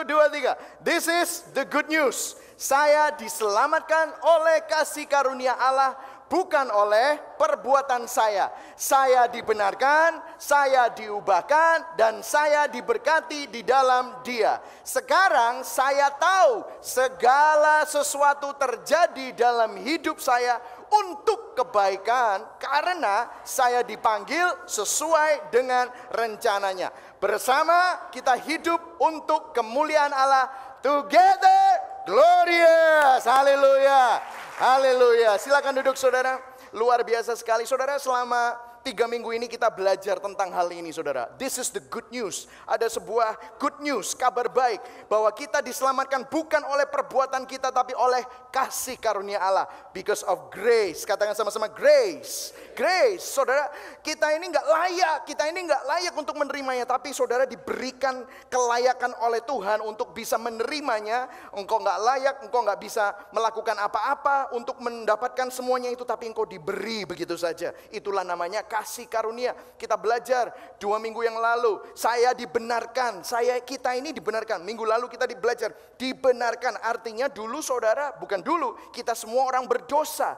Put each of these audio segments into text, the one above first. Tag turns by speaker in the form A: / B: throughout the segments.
A: dua, tiga. This is the good news. Saya diselamatkan oleh kasih karunia Allah, bukan oleh perbuatan saya. Saya dibenarkan, saya diubahkan, dan saya diberkati di dalam Dia. Sekarang saya tahu segala sesuatu terjadi dalam hidup saya untuk kebaikan, karena saya dipanggil sesuai dengan rencananya. Bersama kita hidup untuk kemuliaan Allah. Together, glorious. Haleluya. Haleluya. Silakan duduk saudara. Luar biasa sekali saudara. Selama 3 minggu ini kita belajar tentang hal ini saudara. This is the good news. Ada sebuah good news, kabar baik, bahwa kita diselamatkan bukan oleh perbuatan kita, tapi oleh kasih karunia Allah. Because of grace. Katakan sama-sama grace. Grace. Saudara, kita ini gak layak. Kita ini gak layak untuk menerimanya. Tapi saudara diberikan kelayakan oleh Tuhan untuk bisa menerimanya. Engkau gak layak, engkau gak bisa melakukan apa-apa untuk mendapatkan semuanya itu. Tapi engkau diberi begitu saja. Itulah namanya kasih karunia. Kita belajar 2 minggu yang lalu, saya dibenarkan. Kita ini dibenarkan. Minggu lalu kita belajar dibenarkan. Artinya dulu saudara, bukan dulu, kita semua orang berdosa,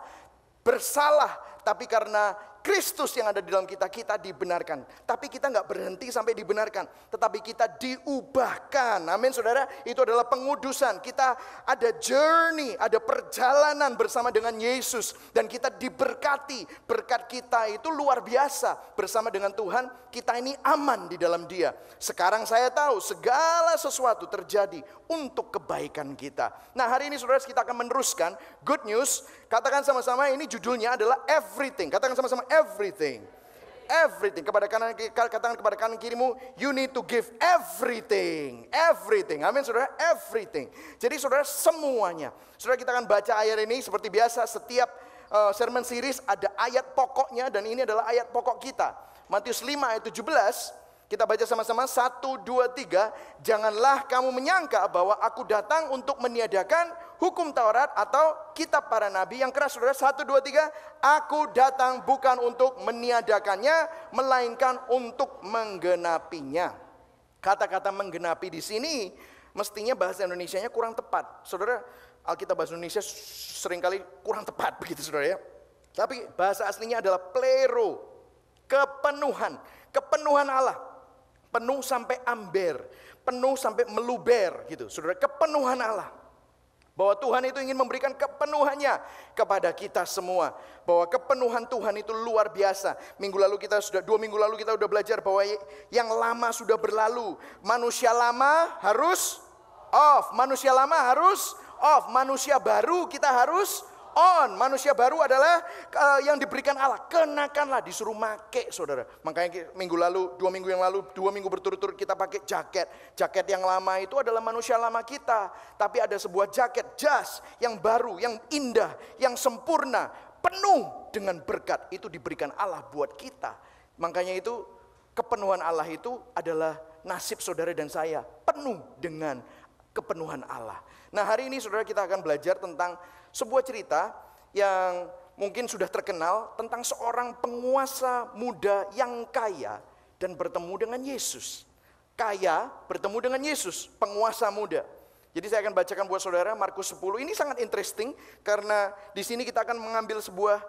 A: bersalah. Tapi karena Kristus yang ada di dalam kita, kita dibenarkan. Tapi kita nggak berhenti sampai dibenarkan, tetapi kita diubahkan. Amin saudara, itu adalah pengudusan. Kita ada journey, ada perjalanan bersama dengan Yesus. Dan kita diberkati. Berkat kita itu luar biasa. Bersama dengan Tuhan, kita ini aman di dalam Dia. Sekarang saya tahu segala sesuatu terjadi untuk kebaikan kita. Nah hari ini saudara, kita akan meneruskan good news. Katakan sama-sama, ini judulnya adalah everything. Katakan sama-sama everything. Everything. Katakan kepada kanan kirimu, you need to give everything. Everything. Amin saudara, everything. Jadi saudara semuanya. Saudara, kita akan baca ayat ini seperti biasa. Setiap sermon series ada ayat pokoknya, dan ini adalah ayat pokok kita. Matius 5 ayat 17. Kita baca sama-sama 1, 2, 3. Janganlah kamu menyangka bahwa aku datang untuk meniadakan hukum Taurat atau kitab para nabi. Yang keras saudara, 1, 2, 3. Aku datang bukan untuk meniadakannya, melainkan untuk menggenapinya. Kata-kata menggenapi di sini mestinya bahasa Indonesianya kurang tepat. Saudara, Alkitab bahasa Indonesia seringkali kurang tepat begitu saudara ya. Tapi bahasa aslinya adalah plero, kepenuhan, kepenuhan Allah. Penuh sampai amber, penuh sampai meluber gitu. Saudara, kepenuhan Allah. Bahwa Tuhan itu ingin memberikan kepenuhannya kepada kita semua. Bahwa kepenuhan Tuhan itu luar biasa. 2 minggu lalu kita sudah belajar bahwa yang lama sudah berlalu. Manusia lama harus off, manusia lama harus off. Manusia baru kita harus on. Manusia baru adalah yang diberikan Allah. Kenakanlah, disuruh make saudara. Makanya 2 minggu berturut-turut kita pakai jaket. Jaket yang lama itu adalah manusia lama kita. Tapi ada sebuah jaket jas yang baru, yang indah, yang sempurna, penuh dengan berkat. Itu diberikan Allah buat kita. Makanya itu kepenuhan Allah itu adalah nasib saudara dan saya. Penuh dengan kepenuhan Allah. Nah hari ini saudara, kita akan belajar tentang sebuah cerita yang mungkin sudah terkenal, tentang seorang penguasa muda yang kaya dan bertemu dengan Yesus. Kaya bertemu dengan Yesus, penguasa muda. Jadi saya akan bacakan buat saudara Markus 10. Ini sangat interesting karena di sini kita akan mengambil sebuah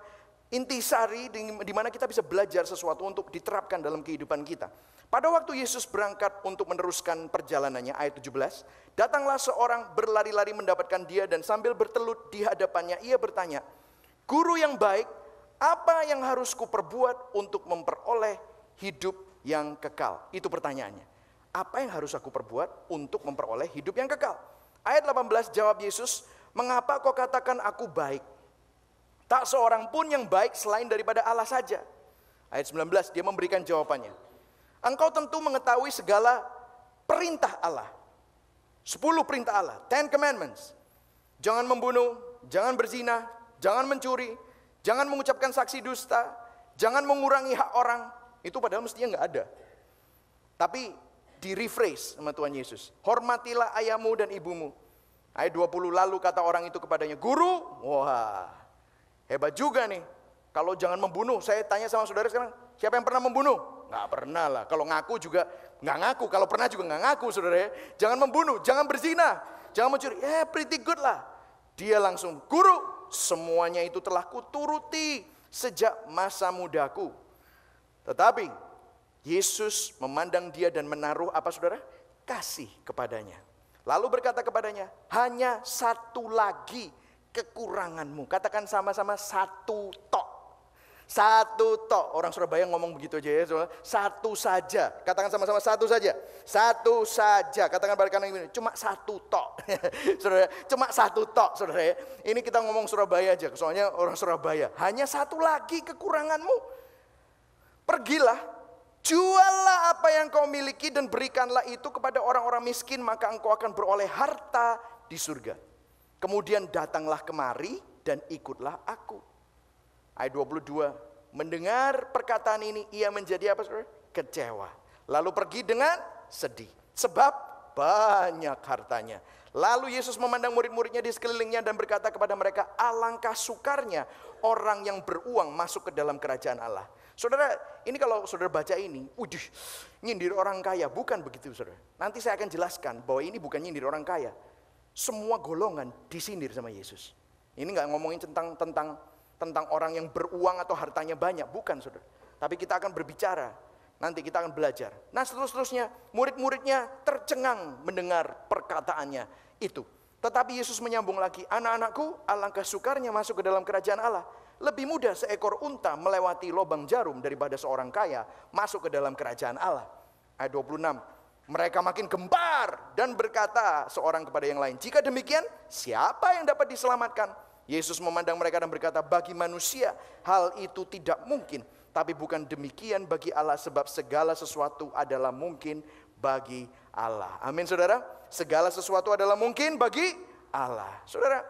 A: intisari di mana kita bisa belajar sesuatu untuk diterapkan dalam kehidupan kita. Pada waktu Yesus berangkat untuk meneruskan perjalanannya, ayat 17, datanglah seorang berlari-lari mendapatkan dia, dan sambil bertelut di hadapannya ia bertanya, "Guru yang baik, apa yang harus kuperbuat untuk memperoleh hidup yang kekal?" Itu pertanyaannya. Apa yang harus aku perbuat untuk memperoleh hidup yang kekal? Ayat 18, jawab Yesus, "Mengapa kau katakan aku baik? Tak seorang pun yang baik selain daripada Allah saja." Ayat 19, dia memberikan jawabannya. "Engkau tentu mengetahui segala perintah Allah." 10 perintah Allah, 10 commandments. Jangan membunuh, jangan berzina, jangan mencuri, jangan mengucapkan saksi dusta, jangan mengurangi hak orang. Itu padahal mestinya gak ada. Tapi di rephrase sama Tuhan Yesus. "Hormatilah ayahmu dan ibumu." Ayat 20, lalu kata orang itu kepadanya, "Guru," wah hebat juga nih. Kalau jangan membunuh, saya tanya sama saudara sekarang, siapa yang pernah membunuh? Nggak pernah lah. Kalau ngaku juga Nggak ngaku, kalau pernah juga nggak ngaku saudara ya. Jangan membunuh, jangan berzina, jangan mencuri. Pretty good lah. Dia langsung, guru, semuanya itu telah kuturuti sejak masa mudaku. Tetapi Yesus memandang dia dan menaruh apa saudara? Kasih kepadanya. Lalu berkata kepadanya, hanya satu lagi kekuranganmu. Katakan sama-sama, satu tok. Satu tok. Orang Surabaya ngomong begitu aja ya. Satu saja. Katakan sama-sama, satu saja. Satu saja. Katakan balik kanan ini. Cuma satu tok. Saudara, cuma satu tok, saudara ya. Ini kita ngomong Surabaya aja. Soalnya orang Surabaya. Hanya satu lagi kekuranganmu. Pergilah, juallah apa yang kau miliki dan berikanlah itu kepada orang-orang miskin. Maka engkau akan beroleh harta di surga. Kemudian datanglah kemari dan ikutlah aku. Ayat 22, mendengar perkataan ini ia menjadi apa saudara? Kecewa. Lalu pergi dengan sedih. Sebab banyak hartanya. Lalu Yesus memandang murid-muridnya di sekelilingnya dan berkata kepada mereka, alangkah sukarnya orang yang beruang masuk ke dalam kerajaan Allah. Saudara, ini kalau saudara baca ini, nyindir orang kaya. Bukan begitu saudara. Nanti saya akan jelaskan bahwa ini bukan nyindir orang kaya. Semua golongan disindir sama Yesus. Ini nggak ngomongin tentang orang yang beruang atau hartanya banyak, bukan saudara. Tapi kita akan berbicara, nanti kita akan belajar. Nah seterusnya, murid-muridnya tercengang mendengar perkataannya itu. Tetapi Yesus menyambung lagi, anak-anakku, alangkah sukarnya masuk ke dalam kerajaan Allah. Lebih mudah seekor unta melewati lubang jarum daripada seorang kaya masuk ke dalam kerajaan Allah. Ayat 26, mereka makin gempar dan berkata seorang kepada yang lain, jika demikian siapa yang dapat diselamatkan? Yesus memandang mereka dan berkata, bagi manusia hal itu tidak mungkin. Tapi bukan demikian bagi Allah, sebab segala sesuatu adalah mungkin bagi Allah. Amin saudara. Segala sesuatu adalah mungkin bagi Allah. Saudara,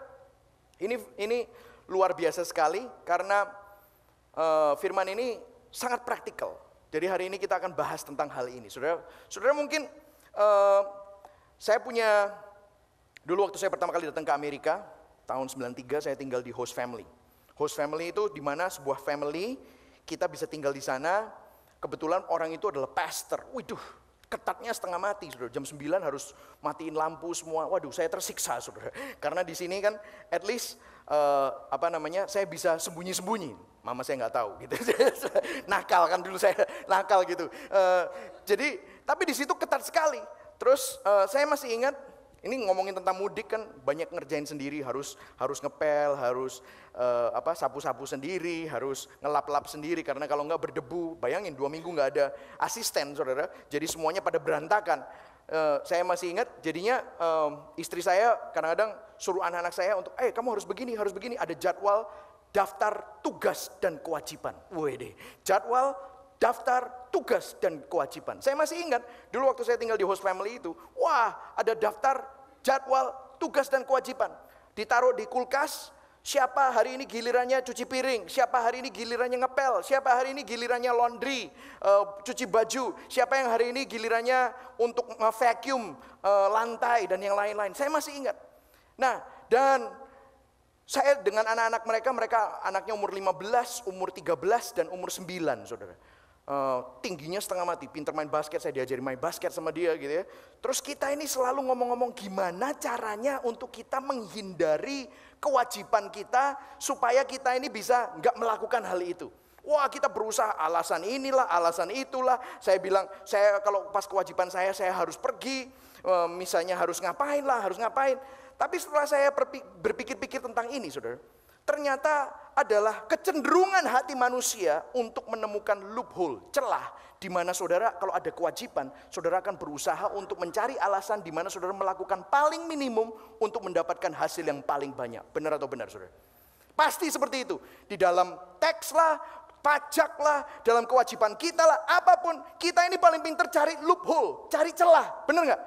A: ini luar biasa sekali karena firman ini sangat praktikal. Jadi hari ini kita akan bahas tentang hal ini. Saudara mungkin saya punya, dulu waktu saya pertama kali datang ke Amerika, tahun 93 saya tinggal di host family. Host family itu di mana sebuah family kita bisa tinggal di sana. Kebetulan orang itu adalah pastor. Waduh, ketatnya setengah mati, saudara. Jam 9 harus matiin lampu semua. Waduh, saya tersiksa, saudara. Karena di sini kan at least saya bisa sembunyi-sembunyi. Mama saya nggak tahu gitu. Nakal kan dulu saya nakal gitu. Jadi tapi di situ ketat sekali. Terus saya masih ingat. Ini ngomongin tentang mudik kan banyak ngerjain sendiri, harus ngepel, harus sapu-sapu sendiri, harus ngelap-lap sendiri karena kalau nggak berdebu. Bayangin 2 minggu nggak ada asisten saudara, jadi semuanya pada berantakan. Saya masih ingat jadinya istri saya kadang-kadang suruh anak-anak saya untuk, kamu harus begini, ada jadwal daftar tugas dan kewajiban. Wede, jadwal daftar tugas dan kewajiban. Saya masih ingat dulu waktu saya tinggal di host family itu, ada daftar jadwal tugas dan kewajiban. Ditaruh di kulkas, siapa hari ini gilirannya cuci piring, siapa hari ini gilirannya ngepel, siapa hari ini gilirannya laundry, cuci baju, siapa yang hari ini gilirannya untuk vacuum lantai dan yang lain-lain. Saya masih ingat. Nah, dan saya dengan anak-anak mereka anaknya umur 15, umur 13 dan umur 9, saudara. Tingginya setengah mati, pinter main basket, saya diajari main basket sama dia gitu ya. Terus kita ini selalu ngomong-ngomong gimana caranya untuk kita menghindari kewajiban kita supaya kita ini bisa nggak melakukan hal itu. Kita berusaha alasan inilah, alasan itulah. Saya bilang, saya kalau pas kewajiban saya harus pergi, misalnya harus ngapain. Tapi setelah saya berpikir-pikir tentang ini, saudara, ternyata adalah kecenderungan hati manusia untuk menemukan loophole, celah, di mana saudara kalau ada kewajiban, saudara akan berusaha untuk mencari alasan di mana saudara melakukan paling minimum untuk mendapatkan hasil yang paling banyak. Benar atau benar, saudara? Pasti seperti itu. Di dalam teks lah, pajak lah, dalam kewajiban kita lah, apapun, kita ini paling pintar cari loophole, cari celah, benar nggak?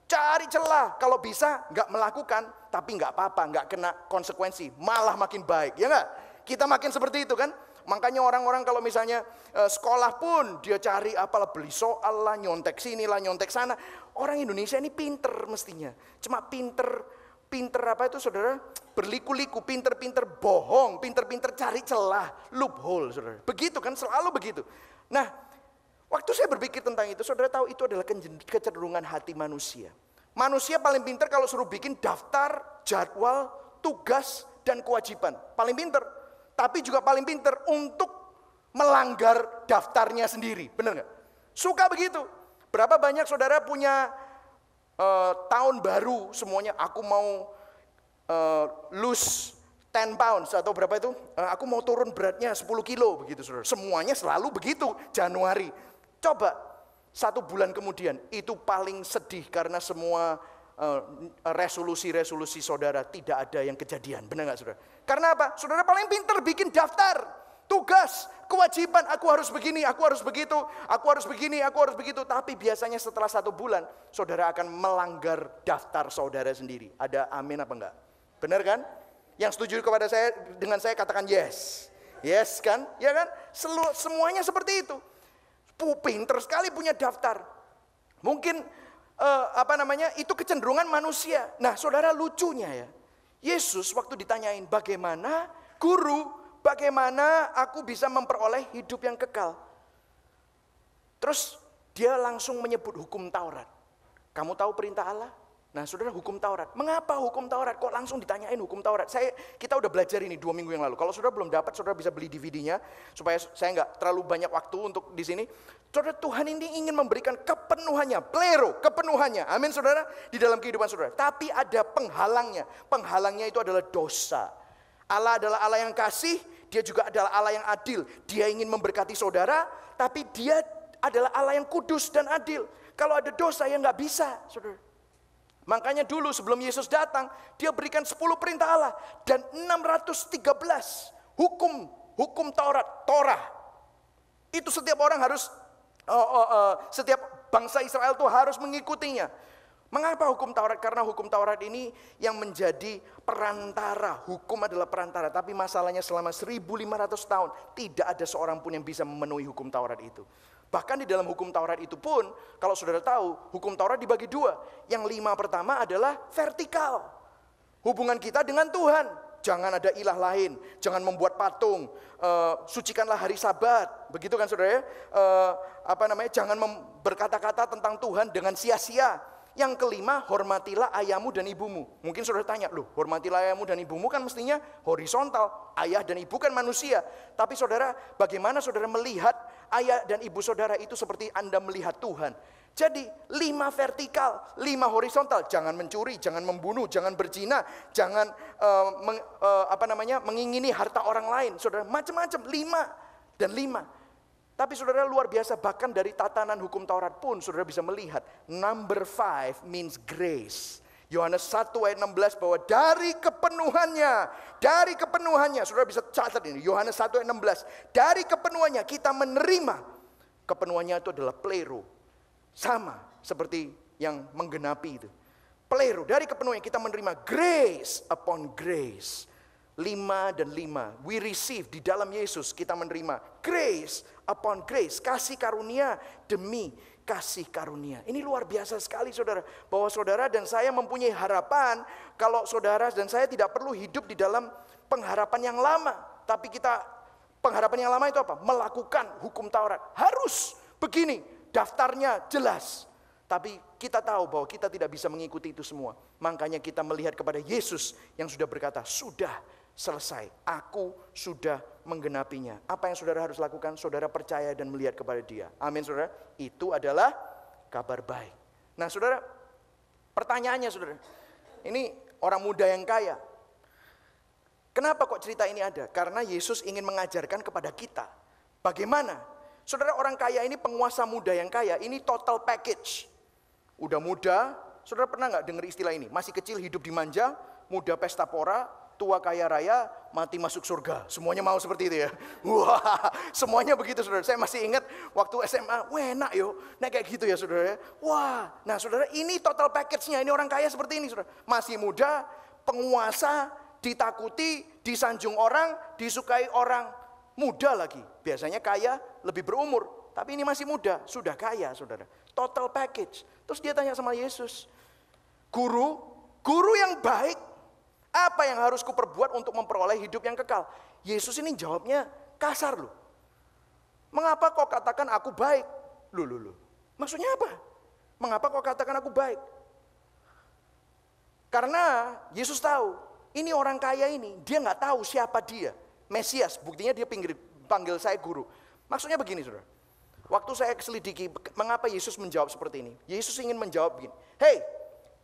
A: Cari celah, kalau bisa nggak melakukan, tapi nggak apa-apa, nggak kena konsekuensi, malah makin baik, ya nggak? Kita makin seperti itu kan? Makanya orang-orang kalau misalnya sekolah pun dia cari apalah, beli soal lah, nyontek sini lah, nyontek sana. Orang Indonesia ini pinter mestinya, cuma pinter apa itu saudara? Berliku-liku, pinter-pinter bohong, pinter-pinter cari celah, loophole saudara. Begitu kan, selalu begitu. Nah, Waktu saya berpikir tentang itu, saudara tahu itu adalah kecenderungan hati manusia. Manusia paling pintar kalau suruh bikin daftar, jadwal, tugas, dan kewajiban. Paling pintar. Tapi juga paling pintar untuk melanggar daftarnya sendiri. Benar nggak? Suka begitu. Berapa banyak saudara punya tahun baru semuanya, aku mau lose 10 pounds atau berapa itu? Aku mau turun beratnya 10 kilo begitu saudara. Semuanya selalu begitu Januari. Coba 1 bulan kemudian itu paling sedih karena semua resolusi-resolusi saudara tidak ada yang kejadian. Benar nggak saudara? Karena apa? Saudara paling pintar bikin daftar, tugas, kewajiban. Aku harus begini, aku harus begitu, aku harus begini, aku harus begitu. Tapi biasanya setelah 1 bulan saudara akan melanggar daftar saudara sendiri. Ada amin apa enggak? Benar kan? Yang setuju kepada saya, dengan saya katakan yes. Yes kan? Ya kan? Semuanya seperti itu. Pinter sekali punya daftar. Mungkin itu kecenderungan manusia. Nah, saudara, lucunya ya, Yesus waktu ditanyain bagaimana guru, bagaimana aku bisa memperoleh hidup yang kekal. Terus dia langsung menyebut hukum Taurat. Kamu tahu perintah Allah? Nah, saudara, hukum Taurat. Mengapa hukum Taurat? Kok langsung ditanyain hukum Taurat? Kita udah belajar ini 2 minggu yang lalu. Kalau saudara belum dapat, saudara bisa beli DVD-nya supaya saya nggak terlalu banyak waktu untuk di sini. Saudara, Tuhan ini ingin memberikan kepenuhannya, plero, kepenuhannya. Amin, saudara, di dalam kehidupan saudara. Tapi ada penghalangnya. Penghalangnya itu adalah dosa. Allah adalah Allah yang kasih, dia juga adalah Allah yang adil. Dia ingin memberkati saudara, tapi dia adalah Allah yang kudus dan adil. Kalau ada dosa yang nggak bisa, saudara. Makanya dulu sebelum Yesus datang, dia berikan 10 perintah Allah dan 613 hukum Taurat, Torah. Itu setiap orang harus, setiap bangsa Israel itu harus mengikutinya. Mengapa hukum Taurat? Karena hukum Taurat ini yang menjadi perantara. Hukum adalah perantara, tapi masalahnya selama 1500 tahun tidak ada seorang pun yang bisa memenuhi hukum Taurat itu. Bahkan di dalam hukum Taurat itu pun, kalau saudara tahu, hukum Taurat dibagi 2. Yang 5 pertama adalah vertikal. Hubungan kita dengan Tuhan. Jangan ada ilah lain, jangan membuat patung, sucikanlah hari Sabat. Begitu kan saudara ya? Jangan berkata-kata tentang Tuhan dengan sia-sia. Yang kelima, hormatilah ayahmu dan ibumu. Mungkin saudara tanya, loh, hormatilah ayahmu dan ibumu kan mestinya horizontal. Ayah dan ibu kan manusia. Tapi saudara, bagaimana saudara melihat ayah dan ibu saudara itu seperti Anda melihat Tuhan? Jadi 5 vertikal, 5 horizontal. Jangan mencuri, jangan membunuh, jangan berzina, jangan mengingini harta orang lain. Saudara, macam-macam, 5 dan 5. Tapi saudara, luar biasa, bahkan dari tatanan hukum Taurat pun saudara bisa melihat number 5 means grace. Yohanes 1 ayat 16 bahwa dari kepenuhannya, saudara bisa catat ini, Yohanes 1 ayat 16, dari kepenuhannya kita menerima. Kepenuhannya itu adalah plero, sama seperti yang menggenapi itu. Plero, dari kepenuhannya kita menerima grace upon grace. 5 dan 5, we receive di dalam Yesus, kita menerima grace upon grace, kasih karunia demi kasih karunia. Ini luar biasa sekali saudara, bahwa saudara dan saya mempunyai harapan. Kalau saudara dan saya tidak perlu hidup di dalam pengharapan yang lama, tapi pengharapan yang lama itu apa? Melakukan hukum Taurat, harus begini, daftarnya jelas. Tapi kita tahu bahwa kita tidak bisa mengikuti itu semua. Makanya kita melihat kepada Yesus yang sudah berkata, sudah selesai, aku sudah menggenapinya. Apa yang saudara harus lakukan? Saudara percaya dan melihat kepada dia. Amin saudara. Itu adalah kabar baik. Nah saudara, pertanyaannya saudara, ini orang muda yang kaya. Kenapa kok cerita ini ada? Karena Yesus ingin mengajarkan kepada kita bagaimana. Saudara, orang kaya ini, penguasa muda yang kaya, ini total package. Udah muda, saudara pernah gak dengar istilah ini? Masih kecil hidup dimanja, muda pesta pora, tua kaya raya, mati masuk surga. Semuanya mau seperti itu ya. Wah, semuanya begitu saudara. Saya masih ingat waktu SMA, wah enak yo. Nah kayak gitu ya saudara. Wah, nah saudara, ini total package-nya. Ini orang kaya seperti ini saudara. Masih muda, penguasa, ditakuti, disanjung orang, disukai orang. Muda lagi. Biasanya kaya lebih berumur. Tapi ini masih muda, sudah kaya saudara. Total package. Terus dia tanya sama Yesus, guru yang baik, apa yang harus kuperbuat untuk memperoleh hidup yang kekal? Yesus ini jawabnya kasar loh. Mengapa kau katakan aku baik? Loh. Maksudnya apa? Mengapa kau katakan aku baik? Karena Yesus tahu, ini orang kaya ini, dia nggak tahu siapa dia. Mesias, buktinya dia panggil saya guru. Maksudnya begini, saudara. Waktu saya selidiki, mengapa Yesus menjawab seperti ini? Yesus ingin menjawab begini. Hei,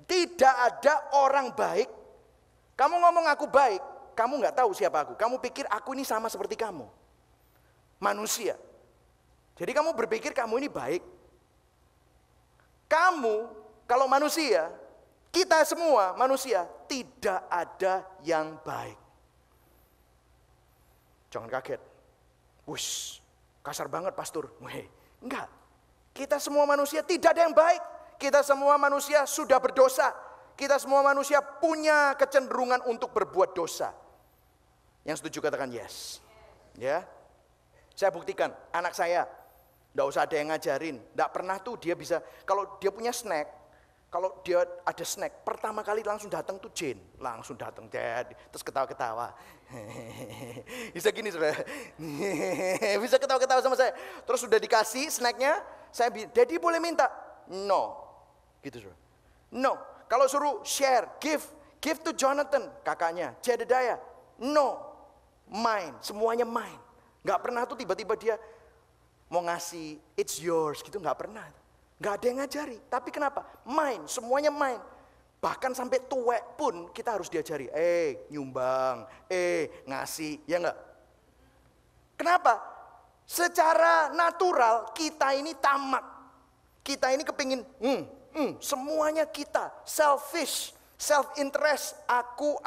A: tidak ada orang baik. Kamu ngomong aku baik, kamu nggak tahu siapa aku. Kamu pikir aku ini sama seperti kamu. Manusia. Jadi kamu berpikir kamu ini baik. Kamu, kalau manusia, kita semua manusia, tidak ada yang baik. Jangan kaget. Wush, kasar banget pastor. Enggak. Kita semua manusia tidak ada yang baik. Kita semua manusia sudah berdosa. Kita semua manusia punya kecenderungan untuk berbuat dosa. Yang setuju katakan yes. Ya. Saya buktikan, anak saya, enggak usah ada yang ngajarin. Enggak pernah tuh dia bisa, kalau dia punya snack, kalau dia ada snack, pertama kali langsung datang tuh Jane. Langsung datang, terus ketawa-ketawa. Bisa gini saudara. Bisa ketawa-ketawa sama saya. Terus sudah dikasih snacknya, saya bilang, Daddy boleh minta? No. Gitu saudara. No. Kalau suruh share, give to Jonathan, kakaknya, Jedediah. No. Mine, semuanya mine. Gak pernah tuh tiba-tiba dia mau ngasih, it's yours gitu, gak pernah. Gak ada yang ngajari, tapi kenapa? Main, semuanya main. Bahkan sampai tuwek pun kita harus diajari. Nyumbang, ngasih, ya enggak? Kenapa? Secara natural kita ini tamak. Kita ini kepingin, semuanya kita. Selfish, self-interest. Aku,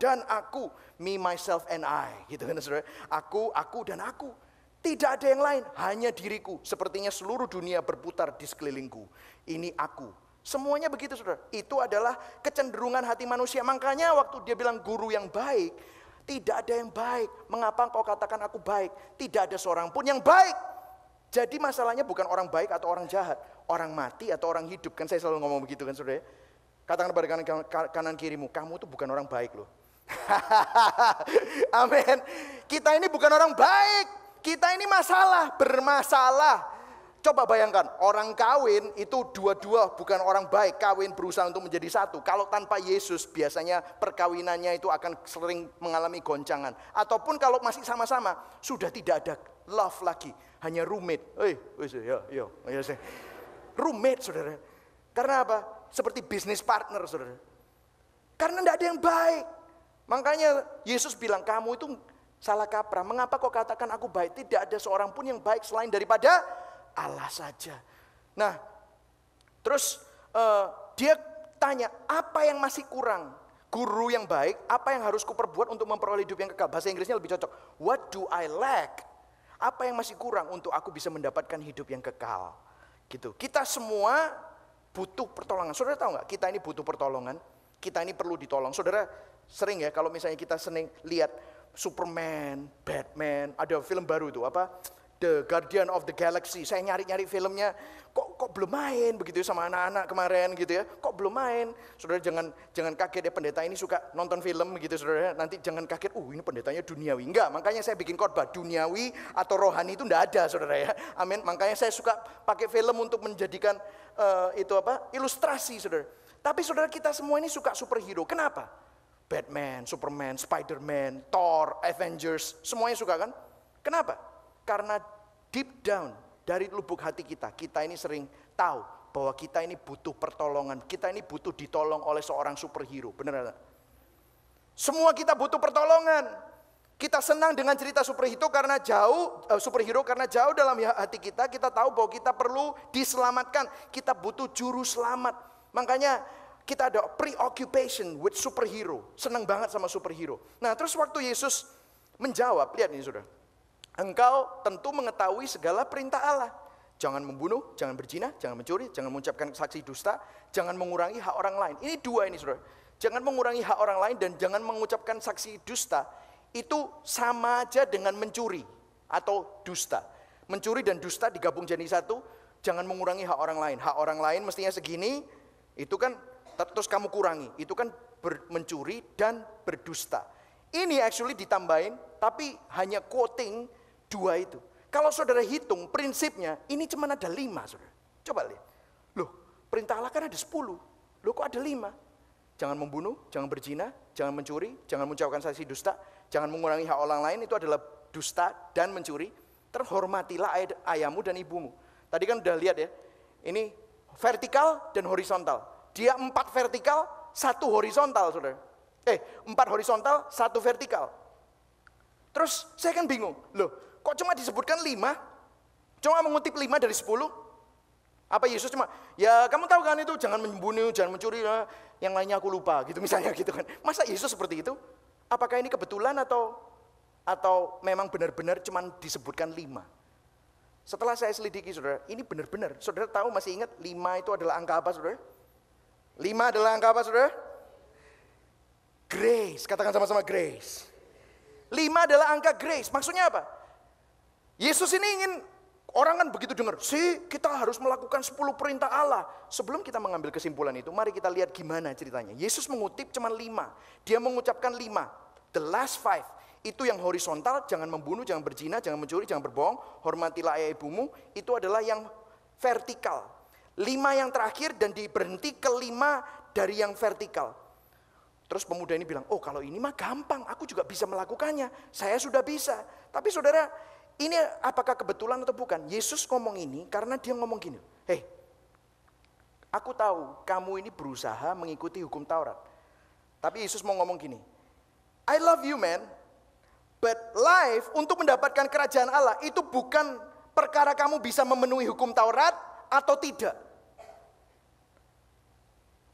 A: dan aku. Me, myself, and I. Gitu kan saudara? Aku, dan aku. Tidak ada yang lain, hanya diriku. Sepertinya seluruh dunia berputar di sekelilingku. Ini aku. Semuanya begitu saudara. Itu adalah kecenderungan hati manusia. Makanya waktu dia bilang guru yang baik, tidak ada yang baik. Mengapa engkau katakan aku baik? Tidak ada seorang pun yang baik. Jadi masalahnya bukan orang baik atau orang jahat. Orang mati atau orang hidup. Kan saya selalu ngomong begitu kan saudara. Katakan pada kanan kirimu, kamu tuh bukan orang baik loh. Amin. Kita ini bukan orang baik. Kita ini bermasalah. Coba bayangkan, orang kawin itu dua-dua bukan orang baik. Kawin berusaha untuk menjadi satu. Kalau tanpa Yesus biasanya perkawinannya itu akan sering mengalami goncangan. Ataupun kalau masih sama-sama, sudah tidak ada love lagi. Hanya roommate. Roommate saudara. Karena apa? Seperti business partner saudara. Karena tidak ada yang baik. Makanya Yesus bilang kamu itu salah kaprah. Mengapa kau katakan aku baik? Tidak ada seorang pun yang baik selain daripada Allah saja. Nah, terus dia tanya, apa yang masih kurang? Guru yang baik, apa yang harus kuperbuat untuk memperoleh hidup yang kekal? Bahasa Inggrisnya lebih cocok. What do I lack? Apa yang masih kurang untuk aku bisa mendapatkan hidup yang kekal? Gitu. Kita semua butuh pertolongan. Saudara tahu nggak? Kita ini butuh pertolongan. Kita ini perlu ditolong. Saudara sering ya kalau misalnya kita sering lihat Superman, Batman, ada film baru itu apa? The Guardian of the Galaxy. Saya nyari-nyari filmnya, kok belum main begitu ya sama anak-anak kemarin gitu ya. Kok belum main? Saudara jangan kaget ya, pendeta ini suka nonton film gitu saudara. Nanti jangan kaget, ini pendetanya duniawi. Enggak, makanya saya bikin khotbah duniawi atau rohani itu enggak ada saudara ya. Amin. Makanya saya suka pakai film untuk menjadikan ilustrasi saudara. Tapi saudara kita semua ini suka superhero. Kenapa? Batman, Superman, Spider-Man, Thor, Avengers, semuanya suka kan? Kenapa? Karena deep down dari lubuk hati kita ini sering tahu bahwa kita ini butuh pertolongan, kita ini butuh ditolong oleh seorang superhero, benar enggak? Semua kita butuh pertolongan. Kita senang dengan cerita superhero karena jauh dalam hati kita tahu bahwa kita perlu diselamatkan, kita butuh juru selamat. Makanya kita ada preoccupation with superhero. Senang banget sama superhero. Nah terus waktu Yesus menjawab, lihat ini saudara. Engkau tentu mengetahui segala perintah Allah. Jangan membunuh, jangan berzina, jangan mencuri, jangan mengucapkan saksi dusta, jangan mengurangi hak orang lain. Ini dua ini saudara. Jangan mengurangi hak orang lain dan jangan mengucapkan saksi dusta. Itu sama aja dengan mencuri atau dusta. Mencuri dan dusta digabung jadi satu. Jangan mengurangi hak orang lain. Hak orang lain mestinya segini, itu kan terus kamu kurangi, itu kan mencuri dan berdusta. Ini actually ditambahin, tapi hanya quoting dua itu. Kalau saudara hitung prinsipnya, ini cuma ada 5 saudara. Coba lihat. Loh, perintah Allah kan ada 10. Loh kok ada 5? Jangan membunuh, jangan berzina, jangan mencuri, jangan mengucapkan saksi dusta, jangan mengurangi hak orang lain, itu adalah dusta dan mencuri. Terhormatilah ayahmu dan ibumu. Tadi kan udah lihat ya, ini vertikal dan horizontal. Dia 4 vertikal, 1 horizontal saudara. 4 horizontal, 1 vertikal. Terus saya kan bingung, loh kok cuma disebutkan 5? Cuma mengutip 5 dari 10? Apa Yesus cuma, ya kamu tahu kan itu jangan membunuh, jangan mencuri, yang lainnya aku lupa gitu misalnya gitu kan. Masa Yesus seperti itu? Apakah ini kebetulan atau memang benar-benar cuma disebutkan 5? Setelah saya selidiki saudara, ini benar-benar. Saudara tahu masih ingat 5 itu adalah angka apa saudara? 5 adalah angka apa saudara? Grace, katakan sama-sama grace. 5 adalah angka grace, maksudnya apa? Yesus ini ingin, orang kan begitu dengar, kita harus melakukan 10 perintah Allah. Sebelum kita mengambil kesimpulan itu, mari kita lihat gimana ceritanya. Yesus mengutip cuma 5, dia mengucapkan 5, the last 5. Itu yang horizontal, jangan membunuh, jangan berzina, jangan mencuri, jangan berbohong, hormatilah ayah ibumu. Itu adalah yang vertikal. 5 yang terakhir dan berhenti ke 5 dari yang vertikal. Terus pemuda ini bilang, oh kalau ini mah gampang, aku juga bisa melakukannya. Saya sudah bisa. Tapi saudara, ini apakah kebetulan atau bukan? Yesus ngomong ini karena dia ngomong gini, hei, aku tahu kamu ini berusaha mengikuti hukum Taurat. Tapi Yesus mau ngomong gini, I love you man, but life untuk mendapatkan kerajaan Allah itu bukan perkara kamu bisa memenuhi hukum Taurat atau tidak.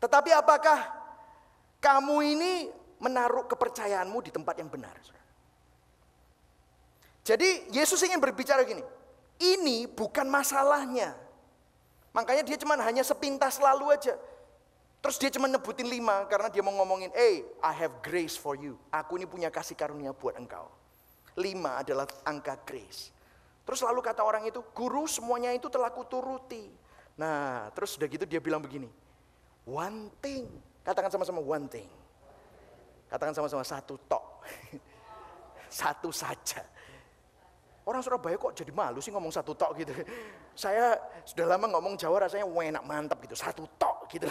A: Tetapi apakah kamu ini menaruh kepercayaanmu di tempat yang benar. Jadi Yesus ingin berbicara gini, ini bukan masalahnya. Makanya dia cuma hanya sepintas lalu aja. Terus dia cuma nyebutin 5 karena dia mau ngomongin, I have grace for you. Aku ini punya kasih karunia buat engkau. 5 adalah angka grace. Terus lalu kata orang itu, guru semuanya itu telah kuturuti. Nah terus udah gitu dia bilang begini, one thing. Katakan sama-sama one thing. Katakan sama-sama satu tok. Satu saja. Orang Surabaya kok jadi malu sih ngomong satu tok gitu. Saya sudah lama ngomong Jawa rasanya enak mantap gitu. Satu tok gitu.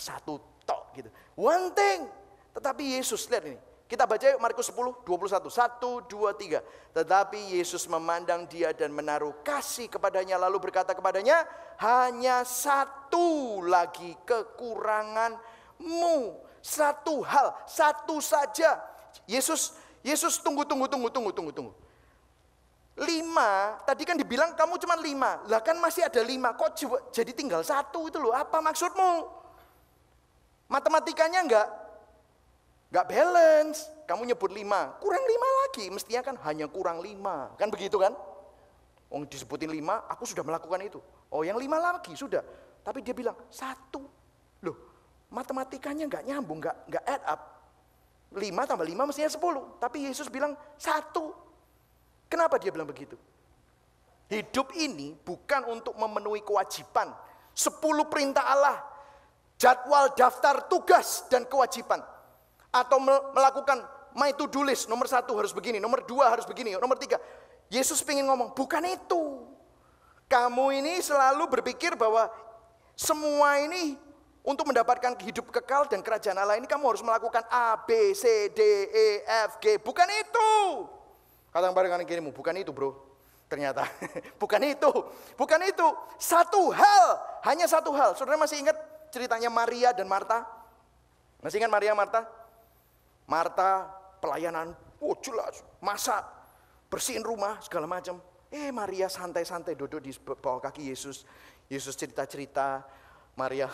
A: Satu tok gitu. One thing. Tetapi Yesus, lihat ini. Kita baca yuk Markus 10, 21. 1, 2, 3. Tetapi Yesus memandang dia dan menaruh kasih kepadanya. Lalu berkata kepadanya, hanya satu lagi kekuranganmu. Satu hal, satu saja. Yesus tunggu. 5, tadi kan dibilang kamu cuma 5. Lah kan masih ada 5, kok jadi tinggal 1 itu loh. Apa maksudmu? Matematikanya enggak balance. Kamu nyebut 5, kurang 5 lagi. Mestinya kan hanya kurang 5. Kan begitu kan? Disebutin 5, aku sudah melakukan itu. Oh yang 5 lagi sudah. Tapi dia bilang 1. Loh, matematikanya enggak nyambung, enggak add up. 5 tambah 5 mestinya 10. Tapi Yesus bilang 1. Kenapa dia bilang begitu? Hidup ini bukan untuk memenuhi kewajiban. 10 perintah Allah. Jadwal daftar tugas dan kewajiban. Atau melakukan my to do list, nomor 1 harus begini, nomor 2 harus begini, nomor 3. Yesus pengen ngomong, bukan itu. Kamu ini selalu berpikir bahwa semua ini untuk mendapatkan hidup kekal dan kerajaan Allah ini kamu harus melakukan A, B, C, D, E, F, G. Bukan itu. Katakan pada kanan kirimu, bukan itu bro. Ternyata, bukan itu. Bukan itu. Satu hal, hanya satu hal. Saudara masih ingat ceritanya Maria dan Marta? Masih ingat Maria Marta? Marta pelayanan, jelas, masak, bersihin rumah, segala macam. Maria santai-santai duduk di bawah kaki Yesus. Yesus cerita-cerita, Maria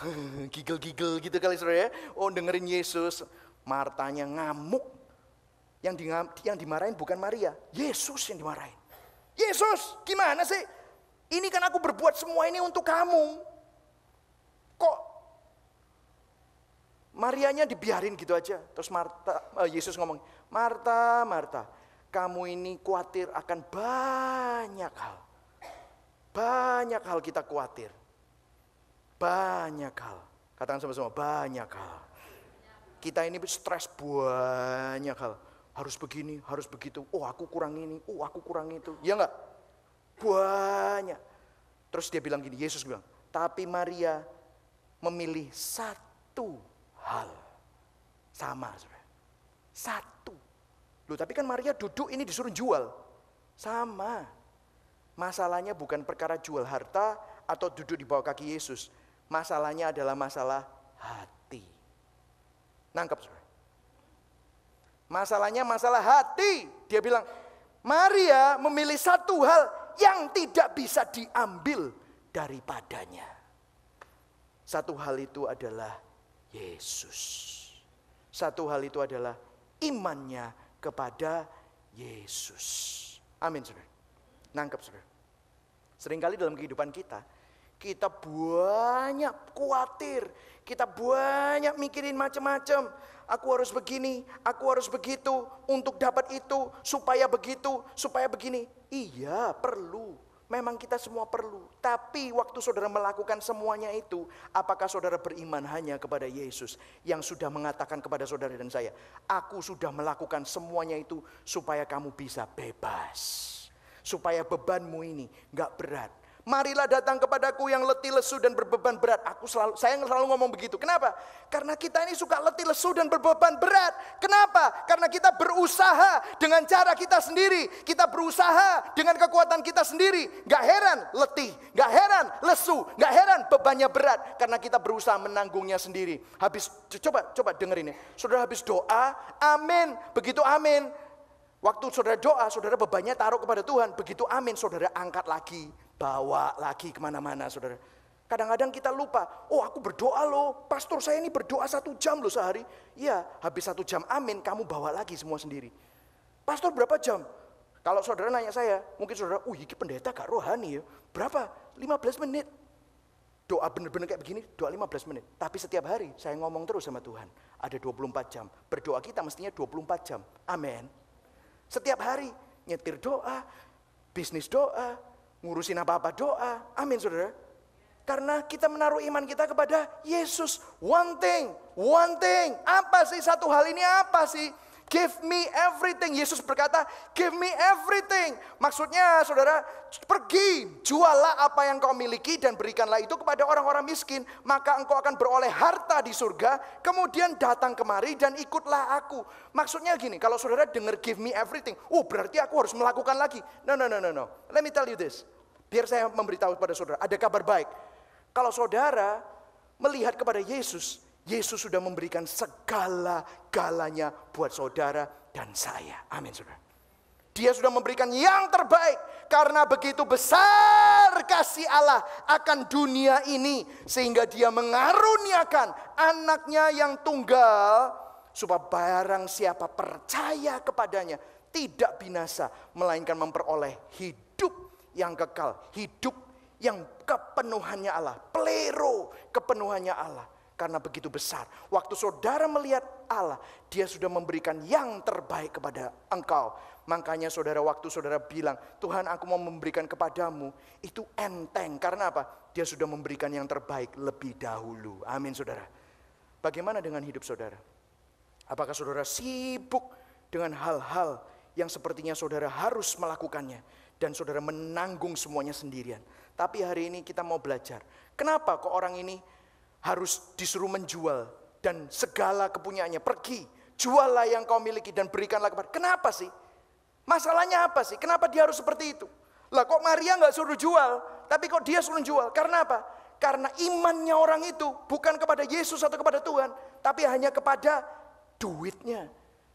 A: gigel-gigel gitu kali saudara ya. Oh dengerin Yesus, Martanya ngamuk. Yang dimarahin bukan Maria, Yesus yang dimarahin. Yesus, gimana sih? Ini kan aku berbuat semua ini untuk kamu. Kok Marianya dibiarin gitu aja. Terus Yesus ngomong, Marta, Marta, kamu ini khawatir akan banyak hal. Banyak hal kita khawatir. Banyak hal. Katakan sama-sama, banyak hal. Kita ini stres banyak hal. Harus begini, harus begitu. Oh aku kurang ini, oh aku kurang itu. Ya enggak? Banyak. Terus dia bilang gini, Yesus bilang, tapi Maria memilih satu hal. Sama, saudara. Satu. Loh, tapi kan Maria duduk ini disuruh jual. Sama. Masalahnya bukan perkara jual harta atau duduk di bawah kaki Yesus. Masalahnya adalah masalah hati. Nangkep, saudara? Masalahnya masalah hati. Dia bilang, Maria memilih satu hal yang tidak bisa diambil daripadanya. Satu hal itu adalah Yesus. Satu hal itu adalah imannya kepada Yesus. Amin, saudara. Nangkep, saudara. Seringkali dalam kehidupan kita banyak khawatir, kita banyak mikirin macam-macam. Aku harus begini, aku harus begitu, untuk dapat itu, supaya begitu, supaya begini. Iya, perlu. Memang kita semua perlu. Tapi waktu saudara melakukan semuanya itu, apakah saudara beriman hanya kepada Yesus yang sudah mengatakan kepada saudara dan saya, aku sudah melakukan semuanya itu supaya kamu bisa bebas. Supaya bebanmu ini gak berat. Marilah datang kepadaku yang letih lesu dan berbeban berat. Saya selalu ngomong begitu. Kenapa? Karena kita ini suka letih lesu dan berbeban berat. Kenapa? Karena kita berusaha dengan cara kita sendiri. Kita berusaha dengan kekuatan kita sendiri. Gak heran letih, gak heran lesu, gak heran bebannya berat. Karena kita berusaha menanggungnya sendiri. Habis, coba dengerin ya. Saudara habis doa, amin. Begitu amin. Waktu saudara doa, saudara bebannya taruh kepada Tuhan. Begitu amin, saudara angkat lagi. Bawa lagi kemana-mana, saudara. Kadang-kadang kita lupa, oh aku berdoa loh, pastor saya ini berdoa 1 jam loh sehari. Iya, habis 1 jam amin, kamu bawa lagi semua sendiri. Pastor berapa jam? Kalau saudara nanya saya, mungkin saudara, ini pendeta gak rohani ya. Berapa? 15 menit. Doa bener-bener kayak begini, doa 15 menit. Tapi setiap hari saya ngomong terus sama Tuhan. Ada 24 jam. Berdoa kita mestinya 24 jam. Amin. Setiap hari nyetir doa, bisnis doa, ngurusin apa-apa doa. Amin, saudara. Karena kita menaruh iman kita kepada Yesus. One thing. Apa sih satu hal ini, apa sih? Give me everything. Yesus berkata, give me everything. Maksudnya, saudara, pergi, juallah apa yang kau miliki dan berikanlah itu kepada orang-orang miskin. Maka engkau akan beroleh harta di surga. Kemudian datang kemari dan ikutlah aku. Maksudnya gini, kalau saudara dengar give me everything, berarti aku harus melakukan lagi. No. Let me tell you this. Biar saya memberitahu kepada saudara, ada kabar baik. Kalau saudara melihat kepada Yesus, Yesus sudah memberikan segala-galanya buat saudara dan saya. Amin, saudara. Dia sudah memberikan yang terbaik. Karena begitu besar kasih Allah akan dunia ini, sehingga dia mengaruniakan anaknya yang tunggal, supaya barang siapa percaya kepadanya tidak binasa, melainkan memperoleh hidup yang kekal. Hidup yang kepenuhannya Allah. Plero, kepenuhannya Allah. Karena begitu besar. Waktu saudara melihat Allah, dia sudah memberikan yang terbaik kepada engkau. Makanya saudara, waktu saudara bilang, Tuhan aku mau memberikan kepadamu, itu enteng. Karena apa? Dia sudah memberikan yang terbaik lebih dahulu. Amin, saudara. Bagaimana dengan hidup saudara? Apakah saudara sibuk dengan hal-hal yang sepertinya saudara harus melakukannya, dan saudara menanggung semuanya sendirian? Tapi hari ini kita mau belajar. Kenapa kok orang ini harus disuruh menjual dan segala kepunyaannya? Pergi, juallah yang kau miliki dan berikanlah kepada. Kenapa sih? Masalahnya apa sih? Kenapa dia harus seperti itu? Lah kok Maria gak suruh jual, tapi kok dia suruh jual? Karena apa? Karena imannya orang itu bukan kepada Yesus atau kepada Tuhan, tapi hanya kepada duitnya,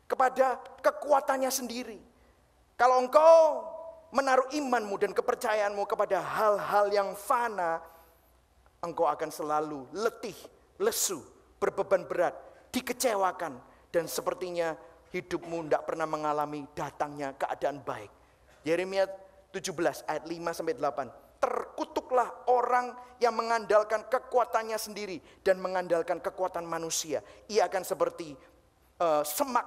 A: kepada kekuatannya sendiri. Kalau engkau menaruh imanmu dan kepercayaanmu kepada hal-hal yang fana, engkau akan selalu letih, lesu, berbeban berat, dikecewakan, dan sepertinya hidupmu tidak pernah mengalami datangnya keadaan baik. Yeremia 17 ayat 5-8. Terkutuklah orang yang mengandalkan kekuatannya sendiri dan mengandalkan kekuatan manusia. Ia akan seperti semak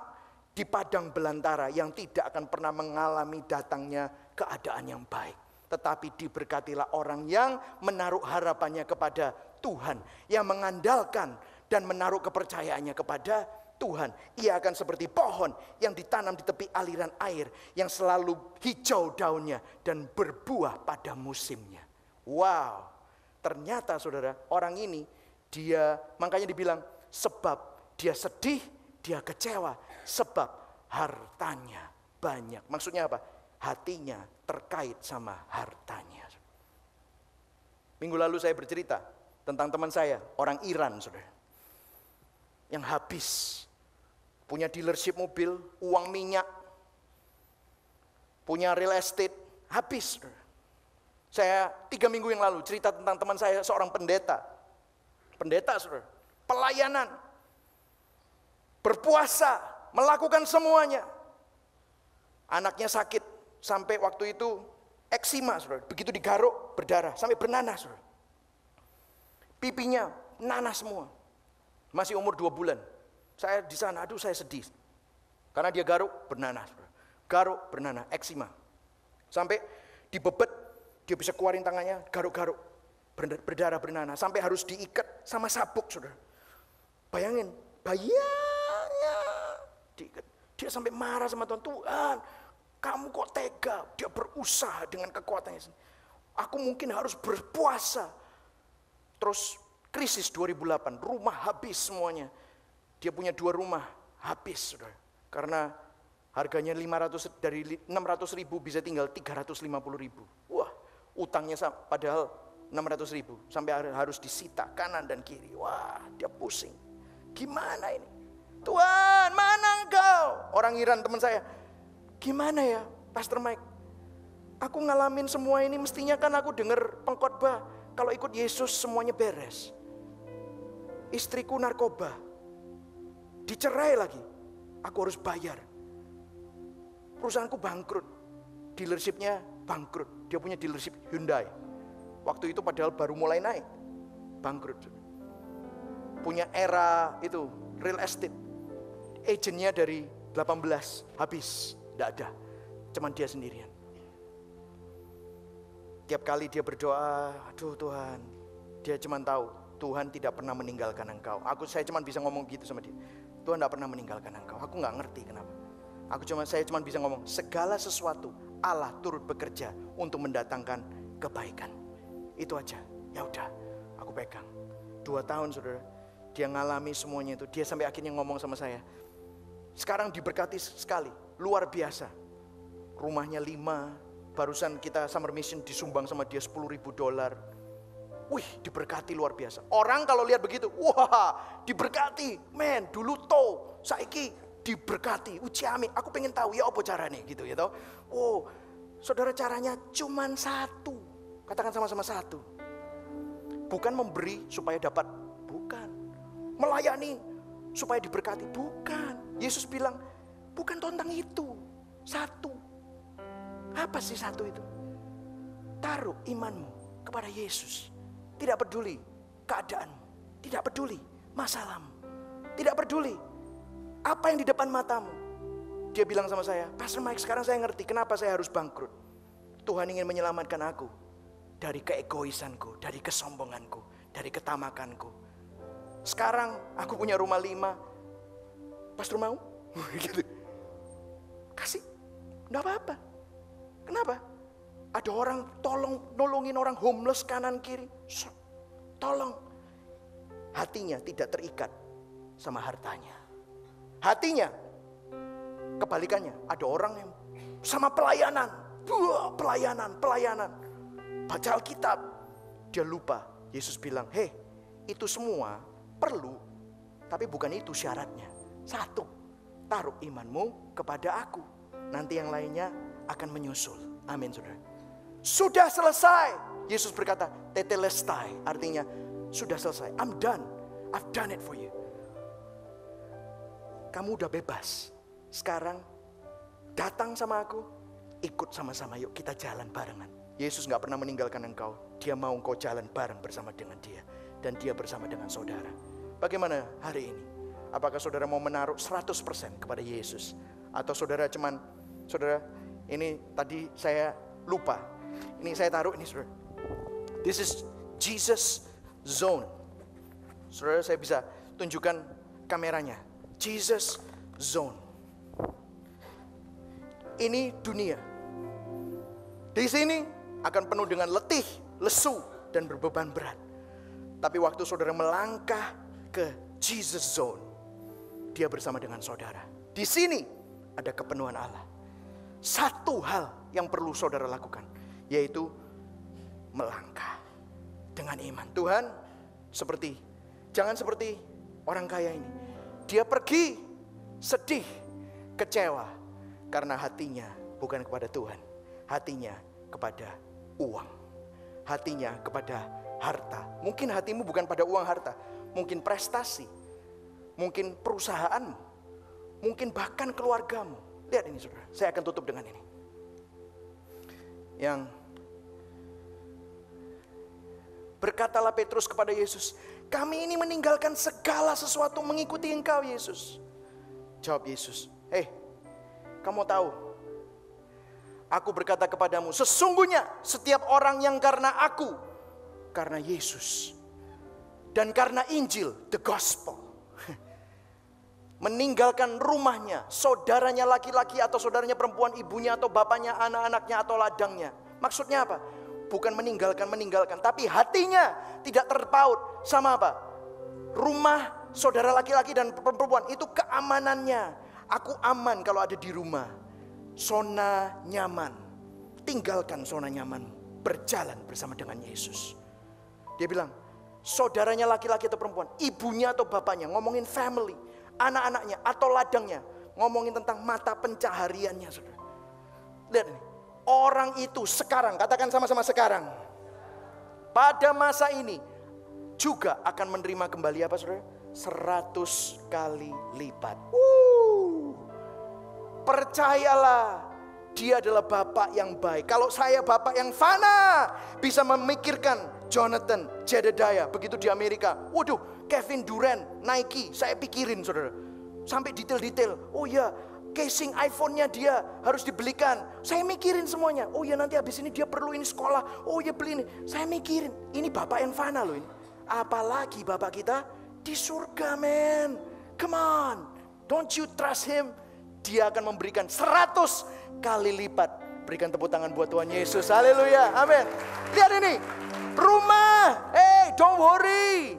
A: di padang belantara yang tidak akan pernah mengalami datangnya keadaan yang baik. Tetapi diberkatilah orang yang menaruh harapannya kepada Tuhan, yang mengandalkan dan menaruh kepercayaannya kepada Tuhan. Ia akan seperti pohon yang ditanam di tepi aliran air, yang selalu hijau daunnya dan berbuah pada musimnya. Wow, ternyata saudara, orang ini dia makanya dibilang sebab dia sedih, dia kecewa sebab hartanya banyak. Maksudnya apa? Hatinya terkait sama hartanya. Minggu lalu saya bercerita tentang teman saya, orang Iran, saudara, yang habis punya dealership mobil, uang minyak, punya real estate, habis. Saya 3 minggu yang lalu cerita tentang teman saya, seorang pendeta. Pendeta, saudara, pelayanan, berpuasa, melakukan semuanya. Anaknya sakit, sampai waktu itu eksima, saudara. Begitu digaruk, berdarah, sampai bernanah, saudara. Pipinya nanah semua. Masih umur 2 bulan. Saya di sana, aduh saya sedih. Karena dia garuk, bernanah. Garuk, bernanah, eksima. Sampai dibebet, dia bisa keluarin tangannya, garuk-garuk. Berdarah, bernanah. Sampai harus diikat sama sabuk, saudara. Bayangin, bayangnya diikat. Dia sampai marah sama Tuhan. Tuhan, kamu kok tega? Dia berusaha dengan kekuatannya. Aku mungkin harus berpuasa. Terus krisis 2008, rumah habis semuanya. Dia punya 2 rumah, habis, saudara. Karena harganya 500, dari 600 ribu bisa tinggal 350 ribu. Wah, utangnya padahal 600 ribu. Sampai harus disita kanan dan kiri. Wah, dia pusing. Gimana ini? Tuhan, mana engkau? Orang Iran teman saya. Gimana ya, Pastor Mike? Aku ngalamin semua ini, mestinya kan aku dengar pengkhotbah. Kalau ikut Yesus semuanya beres. Istriku narkoba. Dicerai lagi, aku harus bayar. Perusahaanku bangkrut, dealershipnya bangkrut. Dia punya dealership Hyundai. Waktu itu padahal baru mulai naik, bangkrut. Punya era itu real estate, agentnya dari 18 habis, tidak ada, cuman dia sendirian. Tiap kali dia berdoa, aduh Tuhan, dia cuman tahu Tuhan tidak pernah meninggalkan engkau. Saya cuman bisa ngomong gitu sama dia. Tuhan tidak pernah meninggalkan engkau. Aku nggak ngerti kenapa. Saya cuma bisa ngomong, segala sesuatu Allah turut bekerja untuk mendatangkan kebaikan. Itu aja. Ya udah, aku pegang. 2 tahun, saudara, dia ngalami semuanya itu. Dia sampai akhirnya ngomong sama saya, sekarang diberkati sekali, luar biasa. Rumahnya 5, barusan kita Summer Mission disumbang sama dia $10.000. Wih, diberkati luar biasa. Orang kalau lihat begitu, wah, diberkati. Men, dulu saiki diberkati. Uji amin. Aku pengen tahu ya apa caranya gitu ya toh. Oh, saudara, caranya cuman 1. Katakan sama-sama 1. Bukan memberi supaya dapat, bukan. Melayani supaya diberkati, bukan. Yesus bilang, bukan tentang itu. 1. Apa sih 1 itu? Taruh imanmu kepada Yesus. Tidak peduli keadaanmu, tidak peduli masalahmu, tidak peduli apa yang di depan matamu. Dia bilang sama saya, Pastor Mike, sekarang saya ngerti kenapa saya harus bangkrut. Tuhan ingin menyelamatkan aku dari keegoisanku, dari kesombonganku, dari ketamakanku. Sekarang aku punya rumah 5. Pastor mau? Gitu. Kasih, enggak apa-apa. Kenapa? Ada orang nolongin orang homeless kanan kiri. Tolong. Hatinya tidak terikat sama hartanya. Hatinya kebalikannya. Ada orang yang sama pelayanan. Pelayanan. Baca Alkitab. Dia lupa. Yesus bilang, hei, itu semua perlu. Tapi bukan itu syaratnya. 1, taruh imanmu kepada aku. Nanti yang lainnya akan menyusul. Amin, saudara. Sudah selesai. Yesus berkata, tetelestai, artinya sudah selesai. I'm done. I've done it for you. Kamu udah bebas. Sekarang datang sama aku, ikut sama-sama, yuk kita jalan barengan. Yesus gak pernah meninggalkan engkau. Dia mau engkau jalan bareng bersama dengan dia. Dan dia bersama dengan saudara. Bagaimana hari ini? Apakah saudara mau menaruh 100% kepada Yesus? Atau saudara ini tadi saya lupa. Ini saya taruh ini, saudara. This is Jesus zone. Saudara, saya bisa tunjukkan kameranya. Jesus zone. Ini dunia. Di sini akan penuh dengan letih, lesu, dan berbeban berat. Tapi waktu saudara melangkah ke Jesus zone, dia bersama dengan saudara. Di sini ada kepenuhan Allah. Satu hal yang perlu saudara lakukan, yaitu melangkah dengan iman. Tuhan, jangan seperti orang kaya ini. Dia pergi sedih, kecewa, karena hatinya bukan kepada Tuhan. Hatinya kepada uang. Hatinya kepada harta. Mungkin hatimu bukan pada uang harta. Mungkin prestasi. Mungkin perusahaanmu. Mungkin bahkan keluargamu. Lihat ini saudara. Saya akan tutup dengan ini. Yang berkatalah Petrus kepada Yesus, kami ini meninggalkan segala sesuatu mengikuti Engkau Yesus. Jawab Yesus, kamu tahu, aku berkata kepadamu, sesungguhnya setiap orang yang karena aku, karena Yesus, dan karena Injil, the gospel, meninggalkan rumahnya, saudaranya laki-laki atau saudaranya perempuan, ibunya atau bapaknya, anak-anaknya atau ladangnya. Maksudnya apa? Bukan meninggalkan, tapi hatinya tidak terpaut sama apa? Rumah, saudara laki-laki dan perempuan, itu keamanannya. Aku aman kalau ada di rumah. Zona nyaman. Tinggalkan zona nyaman. Berjalan bersama dengan Yesus. Dia bilang, saudaranya laki-laki atau perempuan, ibunya atau bapaknya, ngomongin family, anak-anaknya atau ladangnya, ngomongin tentang mata pencahariannya, saudara. Lihat ini. Orang itu sekarang, katakan sama-sama sekarang, pada masa ini juga akan menerima kembali apa saudara? 100 kali lipat. Percayalah, dia adalah Bapak yang baik. Kalau saya Bapak yang fana, bisa memikirkan Jonathan, Jedediah, begitu di Amerika. Waduh, Kevin Durant, Nike, saya pikirin saudara. Sampai detail-detail, oh ya, casing iPhone-nya dia harus dibelikan. Saya mikirin semuanya. Oh ya, nanti habis ini dia perlu ini sekolah. Oh ya, beli ini. Saya mikirin. Ini Bapak yang fana loh ini. Apalagi Bapak kita di surga, men. Come on. Don't you trust him? Dia akan memberikan 100 kali lipat. Berikan tepuk tangan buat Tuhan Yesus. Haleluya. Amin. Lihat ini. Rumah. Don't worry.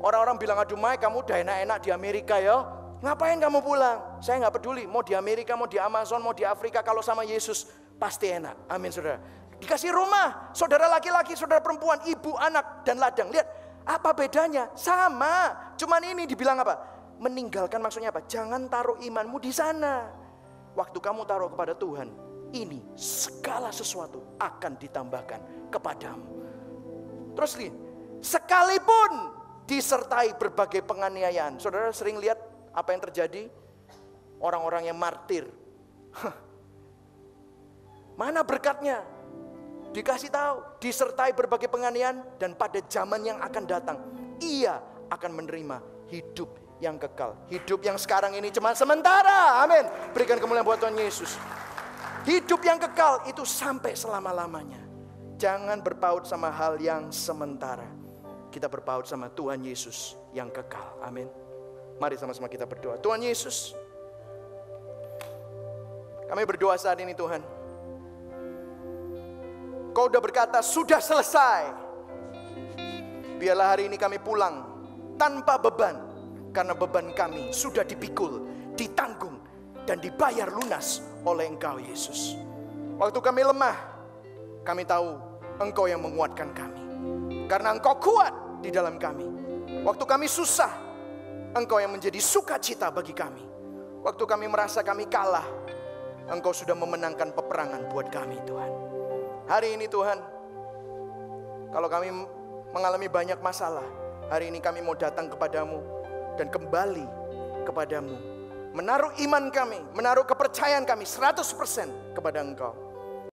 A: Orang-orang bilang, aduh Mike, kamu udah enak-enak di Amerika ya. Ngapain kamu pulang? Saya gak peduli. Mau di Amerika, mau di Amazon, mau di Afrika. Kalau sama Yesus pasti enak. Amin saudara. Dikasih rumah. Saudara laki-laki, saudara perempuan, ibu, anak, dan ladang. Lihat. Apa bedanya? Sama. Cuman ini dibilang apa? Meninggalkan maksudnya apa? Jangan taruh imanmu di sana. Waktu kamu taruh kepada Tuhan, ini segala sesuatu akan ditambahkan kepadamu. Terus nih. Sekalipun disertai berbagai penganiayaan. Saudara sering lihat apa yang terjadi? Orang-orang yang martir. Mana berkatnya? Dikasih tahu, disertai berbagai penganiayaan, dan pada zaman yang akan datang, ia akan menerima hidup yang kekal. Hidup yang sekarang ini cuma sementara. Amin. Berikan kemuliaan buat Tuhan Yesus. Hidup yang kekal itu sampai selama-lamanya. Jangan berpaut sama hal yang sementara. Kita berpaut sama Tuhan Yesus yang kekal. Amin. Mari sama-sama kita berdoa. Tuhan Yesus, kami berdoa saat ini Tuhan. Kau udah berkata sudah selesai. Biarlah hari ini kami pulang tanpa beban. Karena beban kami sudah dipikul, ditanggung, dan dibayar lunas oleh Engkau Yesus. Waktu kami lemah, kami tahu Engkau yang menguatkan kami. Karena Engkau kuat di dalam kami. Waktu kami susah, Engkau yang menjadi sukacita bagi kami. Waktu kami merasa kami kalah, Engkau sudah memenangkan peperangan buat kami Tuhan. Hari ini Tuhan, kalau kami mengalami banyak masalah, hari ini kami mau datang kepadamu dan kembali kepadamu. Menaruh iman kami, menaruh kepercayaan kami 100% kepada Engkau.